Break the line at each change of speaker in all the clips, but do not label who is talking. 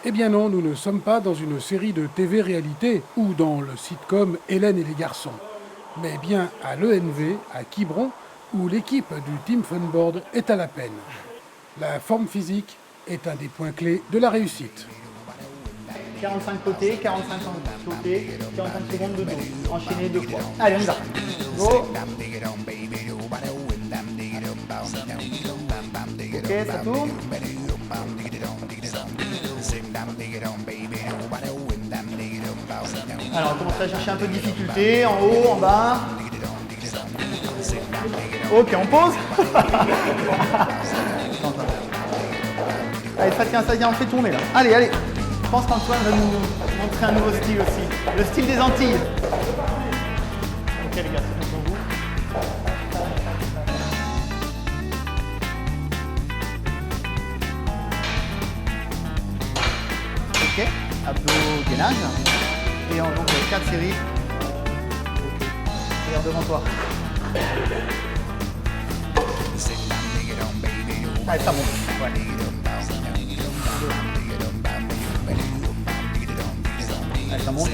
Eh bien non, nous ne sommes pas dans une série de TV-réalité ou dans le sitcom Hélène et les garçons, mais bien à l'ENV, à Quiberon, où l'équipe du Team Funboard est à la peine. La forme physique est un des points clés de la réussite.
45 côtés, 45 côtés, 45 secondes de dos. Enchaîner 2 fois. Allez, on y va. Go. Ok, ça tourne. Alors, on commence à chercher un peu de difficulté, en haut, en bas. Ok, on pose. Allez, ça vient, on fait tourner là. Allez, allez. Je pense qu'Antoine va nous montrer un nouveau style aussi. Le style des Antilles. Ok les gars, c'est bon pour vous. Ok, abdos gainage. Et on donc 4 séries. Ok, regarde devant toi. Allez, ça monte. Ouais. Allez, ça monte.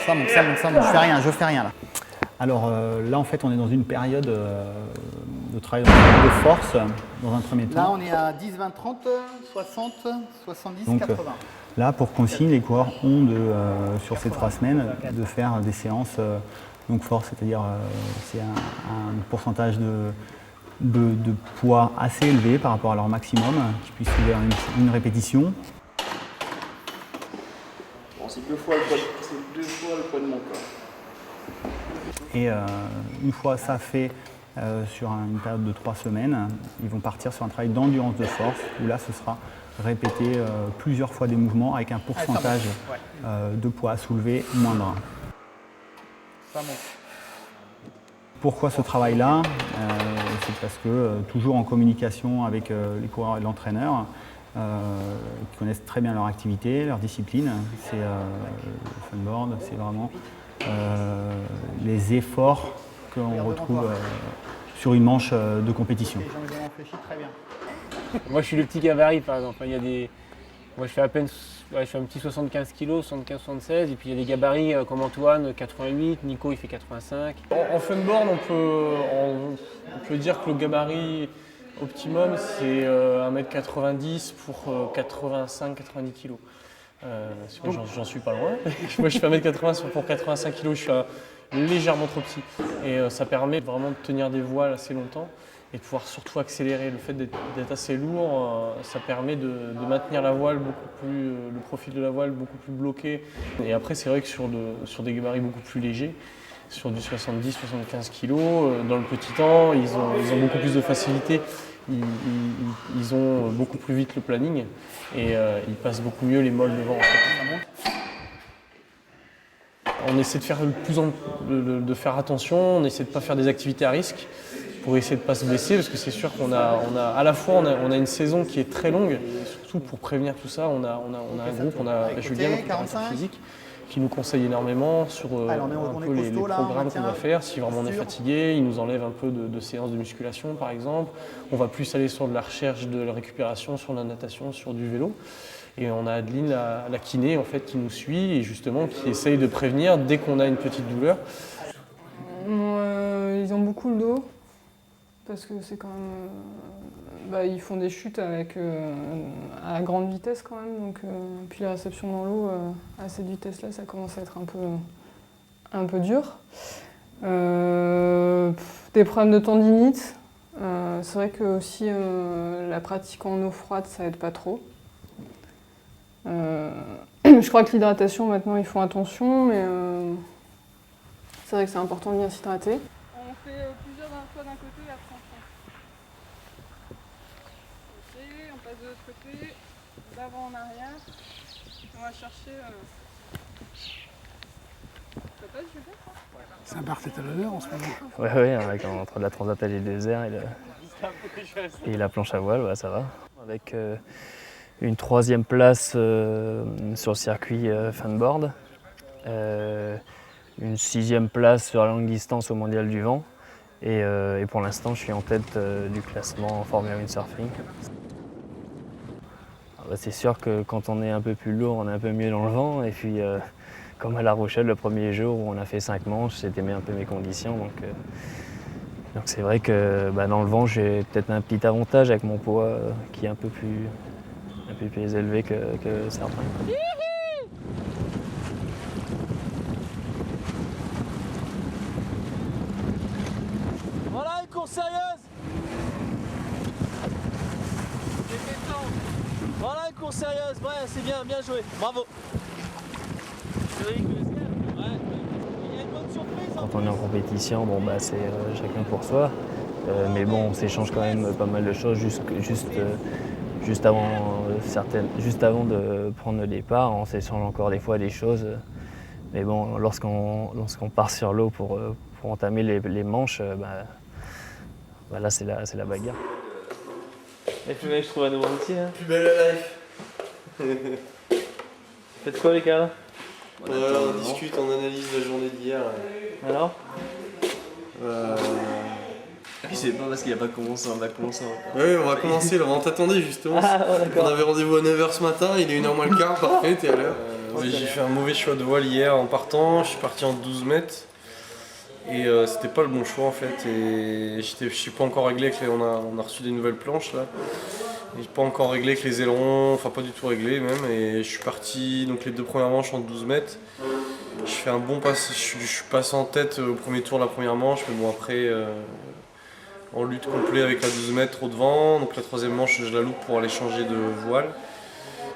Ça monte, ça monte, ça monte. Je fais rien là.
Alors là, en fait, on est dans une période de travail de force dans un premier temps.
Là, on est à 10, 20, 30, 60, 70,
Donc,
80.
Là, pour consigne, les coureurs ont sur ces 3 semaines de faire des séances donc force, c'est-à-dire c'est un pourcentage de poids assez élevé par rapport à leur maximum, qui puisse faire une répétition.
Bon, c'est 2 fois le poids de mon corps.
Et une fois ça fait sur une période de 3 semaines, ils vont partir sur un travail d'endurance de force, où là, ce sera répéter plusieurs fois des mouvements avec un pourcentage de poids à soulever moindre.
Ça monte.
Pourquoi ce travail-là? C'est parce que toujours en communication avec les coureurs et l'entraîneur, qui connaissent très bien leur activité, leur discipline, c'est le funboard, c'est vraiment les efforts qu'on retrouve sur une manche de compétition.
Les gens ont réfléchi très bien.
Moi, je suis le petit gabarit, par exemple. Moi, je fais je fais un petit 75 kg, 75-76, et puis il y a des gabarits comme Antoine, 88, Nico, il fait 85.
En funboard, on peut dire que le gabarit optimum, c'est 1m90 pour 85-90 kg. J'en suis pas loin. Moi, je fais 1m80 pour 85 kg, je suis légèrement trop petit. Et ça permet vraiment de tenir des voiles assez longtemps et de pouvoir surtout accélérer. Le fait d'être assez lourd, ça permet de maintenir la voile le profil de la voile beaucoup plus bloqué. Et après, c'est vrai que sur des gabarits beaucoup plus légers, sur du 70-75 kg, dans le petit temps, ils ont beaucoup plus de facilité. Ils ont beaucoup plus vite le planning et ils passent beaucoup mieux les molles devant. En fait. On essaie de faire attention, on essaie de ne pas faire des activités à risque pour essayer de ne pas se blesser, parce que c'est sûr qu'on a à la fois on a une saison qui est très longue, et surtout pour prévenir tout ça, on a un groupe, on a Julien, notre préparateur physique, qui nous conseille énormément sur un peu les programmes qu'on va faire. Si vraiment on est fatigué, il nous enlève un peu de séances de musculation par exemple. On va plus aller sur de la recherche de la récupération, sur la natation, sur du vélo. Et on a Adeline, la kiné en fait, qui nous suit et justement qui essaye de prévenir dès qu'on a une petite douleur.
Ils ont beaucoup le dos, parce que c'est quand même... ils font des chutes à grande vitesse quand même, donc, puis la réception dans l'eau à cette vitesse-là, ça commence à être un peu dur. Des problèmes de tendinite, c'est vrai que aussi la pratique en eau froide, ça aide pas trop. Je crois que l'hydratation, maintenant, ils font attention, mais c'est vrai que c'est important de bien s'hydrater.
On fait plusieurs fois d'un côté et après on change. Ok, on passe de l'autre côté, d'avant en arrière. On va chercher. Ça passe, je vais faire ça.
Saint-Barth est à l'honneur en ce moment.
Ouais, entre la Transat et le désert et la planche à voile, ça va. Avec
une 3e place sur le circuit Funboard, une 6e place sur la longue distance au Mondial du Vent et pour l'instant je suis en tête du classement Formula Windsurfing. C'est sûr que quand on est un peu plus lourd, on est un peu mieux dans le vent et puis comme à La Rochelle le premier jour où on a fait 5 manches, c'était un peu mes conditions. Donc c'est vrai que dans le vent j'ai peut-être un petit avantage avec mon poids qui est un peu plus élevé que certains.
Voilà, une course sérieuse. Voilà, une course sérieuse. Ouais, c'est bien, bien joué. Bravo.
Quand on est en compétition, c'est chacun pour soi. Mais bon, on s'échange quand même pas mal de choses juste avant de prendre le départ. On s'échange encore des fois des choses. Mais bon, lorsqu'on part sur l'eau pour entamer les manches, là c'est la bagarre.
Et puis mec, je trouve un nouveau outil. Hein.
Plus belle la life.
Faites quoi les gars?
On discute, on analyse la journée d'hier.
Alors?
C'est pas parce qu'il a pas commencé, on va commencer. Oui, on va commencer, on t'attendait justement. On avait rendez-vous à 9h ce matin, il est 1h moins le quart, parfait, t'es à l'heure. J'ai fait un mauvais choix de voile hier en partant, je suis parti en 12 mètres. Et c'était pas le bon choix en fait. Et je suis pas encore réglé avec on a reçu des nouvelles planches là. J'ai pas encore réglé avec les ailerons, enfin pas du tout réglé même. Et je suis parti donc les 2 premières manches en 12 mètres. Je fais un bon passe, je suis passé en tête au premier tour de la première manche, mais bon après en lutte complète avec la 12 mètres trop de vent. Donc la 3e manche je la loupe pour aller changer de voile.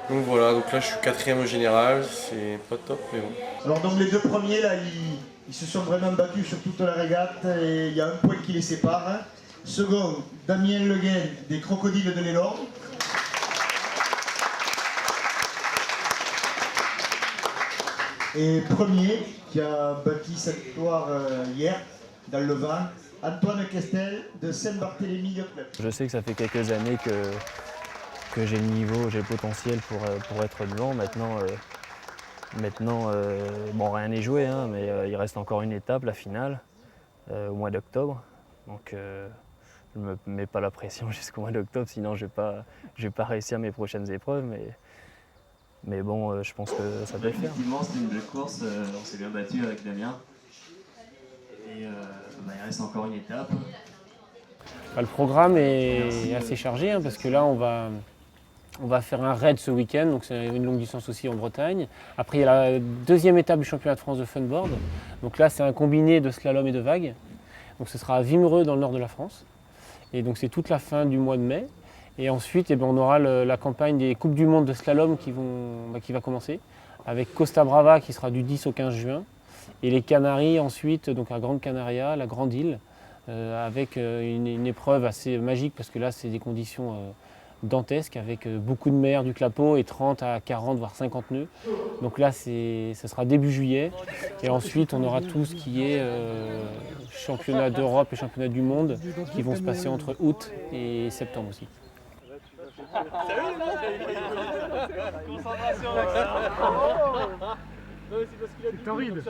Donc voilà, donc là je suis 4e au général, c'est pas top mais bon.
Alors donc les 2 premiers là, ils se sont vraiment battus sur toute la régate et il y a un point qui les sépare. Second, Damien Leguin des Crocodiles de l'Élorge. Et premier, qui a bâti cette victoire hier, dans le vent, Antoine Questel de Saint-Barthélemy Yacht Club.
Je sais que ça fait quelques années que j'ai le niveau, j'ai le potentiel pour être devant. Maintenant, rien n'est joué, hein, mais il reste encore une étape, la finale, au mois d'octobre. Donc je ne me mets pas la pression jusqu'au mois d'octobre, sinon je vais pas réussir mes prochaines épreuves. Mais bon, je pense que ça peut le faire.
Effectivement, c'était une belle course, on s'est bien battu avec Damien. Et il reste encore une étape.
Le programme est assez chargé hein, parce que là on va faire un raid ce week-end, donc c'est une longue distance aussi en Bretagne. Après il y a la 2e étape du championnat de France de funboard. Donc là c'est un combiné de slalom et de vagues. Donc ce sera à Wimereux dans le nord de la France. Et donc c'est toute la fin du mois de mai. Et ensuite on aura la campagne des Coupes du Monde de slalom qui va commencer, avec Costa Brava qui sera du 10 au 15 juin. Et les Canaries ensuite, donc à Grande Canaria, la Grande Île, avec une épreuve assez magique parce que là c'est des conditions dantesques avec beaucoup de mer du clapot et 30 à 40 voire 50 nœuds. Donc là ça sera début juillet et ensuite on aura tout ce qui est championnat d'Europe et championnat du monde qui vont se passer entre août et septembre aussi.
Concentration. C'est parce qu'il a dit
torride.